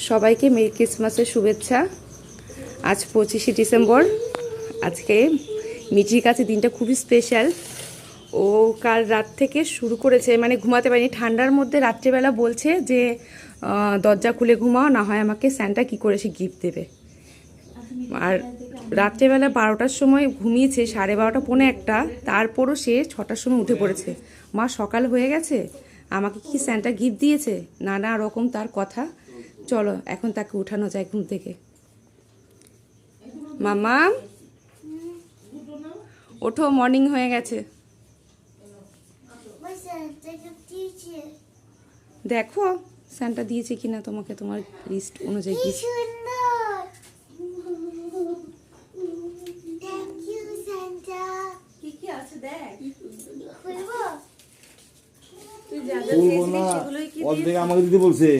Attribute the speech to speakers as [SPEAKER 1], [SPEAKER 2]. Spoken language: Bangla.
[SPEAKER 1] সবাইকে মেরি ক্রিসমাসের শুভেচ্ছা। আজ 25শে ডিসেম্বর। আজকে মিঠির কাছে দিনটা খুবই স্পেশাল। ও কাল রাত থেকে শুরু করেছে, মানে ঘুমাতে পারিনি ঠান্ডার মধ্যে। রাত্রেবেলা বলছে যে দরজা খুলে ঘুমাও, না হয় আমাকে স্যান্টা কী করে সে গিফট দেবে। আর রাত্রেবেলা 12টার সময় ঘুমিয়েছে, 12:30 পৌনে 1টা, তারপরও সে 6টার সময় উঠে পড়েছে। মা সকাল হয়ে গেছে, আমাকে কি স্যান্টা গিফট দিয়েছে, নানা রকম তার কথা। চলো এখন তাকে উঠানো যায় ঘুম থেকে। মামা ওঠো, মর্নিং হয়ে গেছে। দেখো স্যান্টা দিয়েছে কিনা তোমাকে, তোমার লিস্ট অনুযায়ী কি।
[SPEAKER 2] আমাকে দিতে বলছে।